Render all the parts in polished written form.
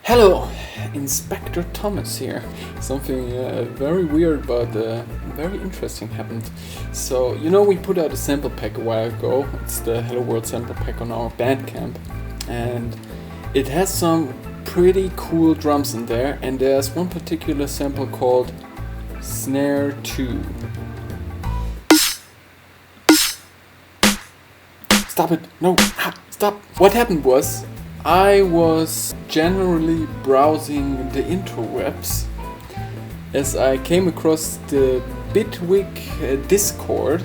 Hello, Inspector Thomas here. Something very weird but very interesting happened. So, we put out a sample pack a while ago. It's the Hello World sample pack on our Bandcamp. And it has some pretty cool drums in there. And there's one particular sample called Snare 2. Stop it! No! Stop! What happened was, I was generally browsing the interwebs as I came across the Bitwig Discord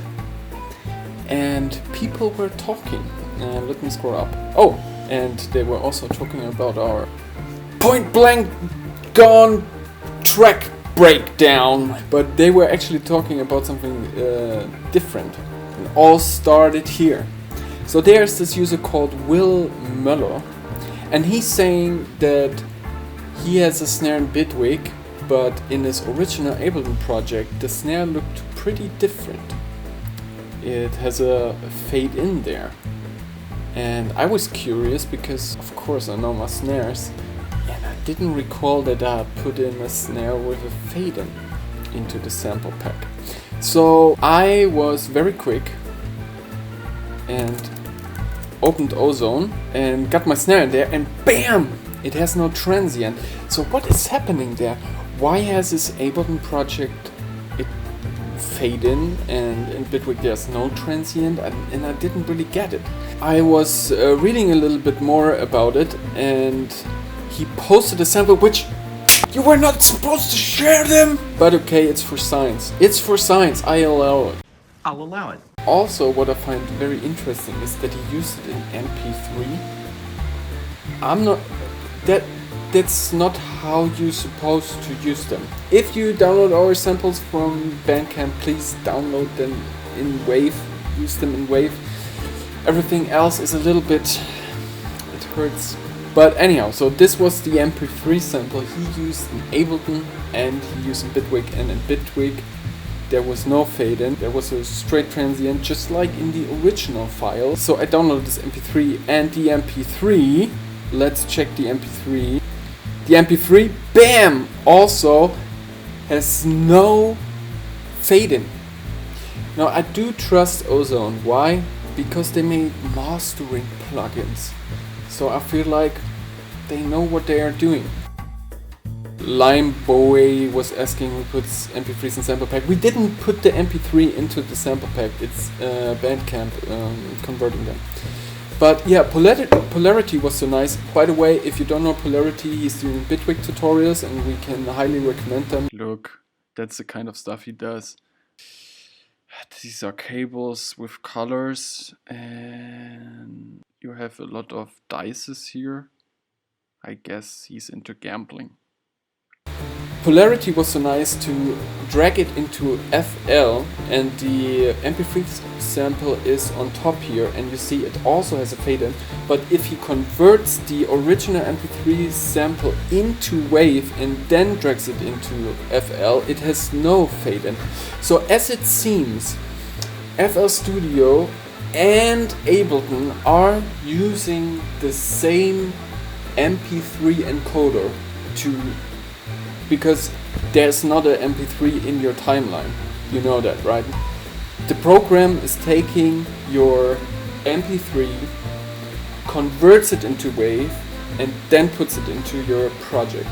and people were talking. Let me scroll up. Oh, and they were also talking about our point blank gone track breakdown. But they were actually talking about something different. It all started here. So there's this user called Will Muller. And he's saying that he has a snare in Bitwig, but in his original Ableton project, the snare looked pretty different. It has a fade in there. And I was curious because, of course, I know my snares, and I didn't recall that I put in a snare with a fade in into the sample pack. So I was very quick and opened Ozone and got my snare in there, and BAM! It has no transient. So what is happening there? Why has this Ableton project it fade in, and in Bitwig there's no transient, and I didn't really get it. I was reading a little bit more about it, and he posted a sample which you were not supposed to share them! But okay, it's for science. It's for science, I allow it. I'll allow it. Also, what I find very interesting is that he used it in mp3. That's not how you're supposed to use them. If you download our samples from Bandcamp, please download them in WAV, use them in WAV. Everything else is a little bit, it hurts. But anyhow, so this was the mp3 sample he used in Ableton and he used in Bitwig, and in Bitwig there was no fade in, there was a straight transient just like in the original file. So I downloaded this mp3 and the mp3, let's check the mp3. The mp3, BAM! Also has no fade in. Now I do trust Ozone. Why? Because they made mastering plugins. So I feel like they know what they are doing. Limeboy was asking who puts mp3s in sample pack. We didn't put the mp3 into the sample pack. It's Bandcamp converting them. But yeah, Polarity was so nice. By the way, if you don't know Polarity, he's doing Bitwig tutorials and we can highly recommend them. Look, that's the kind of stuff he does. These are cables with colors and you have a lot of dices here. I guess he's into gambling. Polarity was so nice to drag it into FL, and the mp3 sample is on top here, and you see it also has a fade in. But if he converts the original mp3 sample into WAV and then drags it into FL, it has no fade in. So as it seems, FL Studio and Ableton are using the same mp3 encoder because there's not an mp3 in your timeline. You know that, right? The program is taking your mp3, converts it into WAV, and then puts it into your project.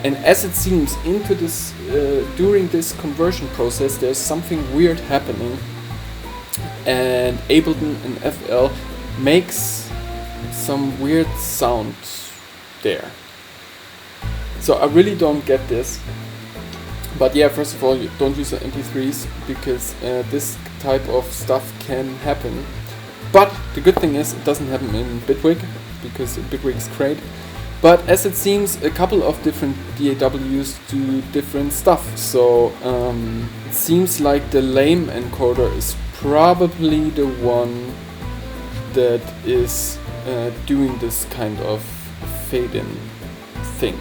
And as it seems, into this during this conversion process, there's something weird happening, and Ableton and FL makes some weird sound there. So I really don't get this. But yeah, first of all, you don't use the mp3s because this type of stuff can happen. But the good thing is it doesn't happen in Bitwig because Bitwig is great. But as it seems, a couple of different DAWs do different stuff. So it seems like the lame encoder is probably the one that is doing this kind of fade-in thing.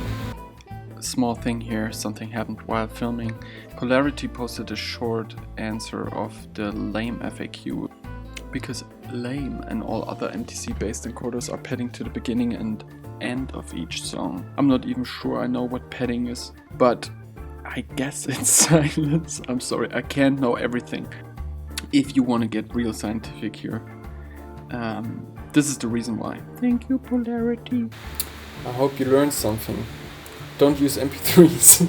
Small thing here, something happened while filming. Polarity posted a short answer of the lame FAQ because lame and all other MTC based encoders are padding to the beginning and end of each song. I'm not even sure I know what padding is, but I guess it's silence. I'm sorry, I can't know everything. If you want to get real scientific here, this is the reason why. Thank you, Polarity. I hope you learned something. Don't use mp3s.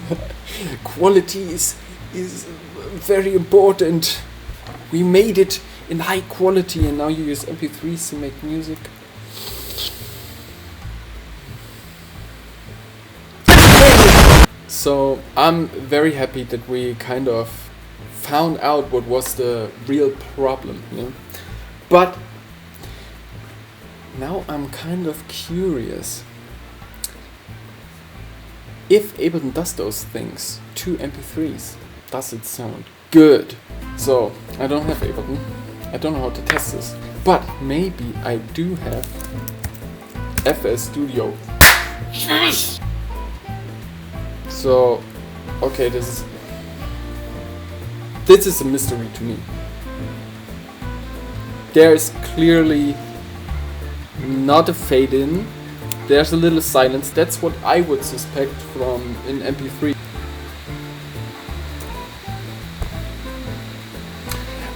Quality is very important. We made it in high quality and now you use mp3s to make music. So I'm very happy that we kind of found out what was the real problem, you know? But now I'm kind of curious. If Ableton does those things to mp3s, does it sound good? So I don't have Ableton. I don't know how to test this. But maybe I do have FS Studio. So, okay, this is a mystery to me. There's clearly not a fade in. There's a little silence. That's what I would suspect from an mp3.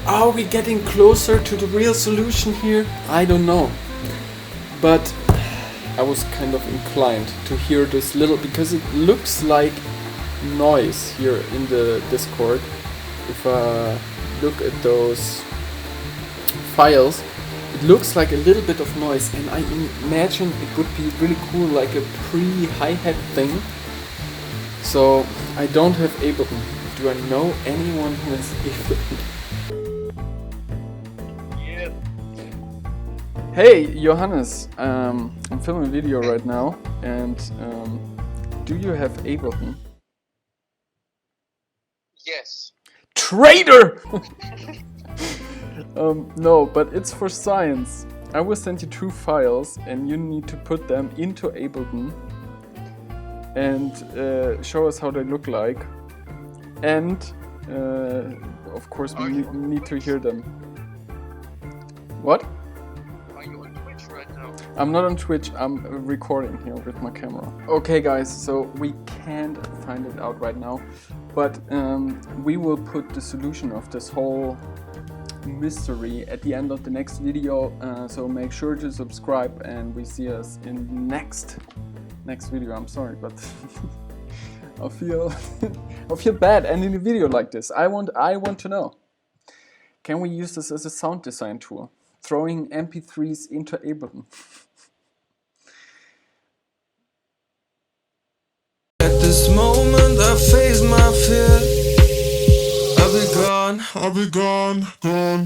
Are we getting closer to the real solution here? I don't know. But I was kind of inclined to hear this little, because it looks like noise here in the Discord. If I look at those files, it looks like a little bit of noise, and I imagine it would be really cool, like a pre-hi-hat thing. So I don't have Ableton. Do I know anyone who has Ableton? Yeah. Hey Johannes, I'm filming a video right now, and do you have Ableton? Yes. Traitor! No, but it's for science. I will send you 2 files and you need to put them into Ableton and show us how they look like. And of course we need to hear them. What? Are you on Twitch right now? I'm not on Twitch, I'm recording here with my camera. Okay guys, so we can't find it out right now, but we will put the solution of this whole mystery at the end of the next video, so make sure to subscribe and we see us in next video. I'm sorry, but I feel bad ending a video like this. I want to know, can we use this as a sound design tool, throwing mp3s into Ableton? At this moment I face my fear. I'll be gone, gone.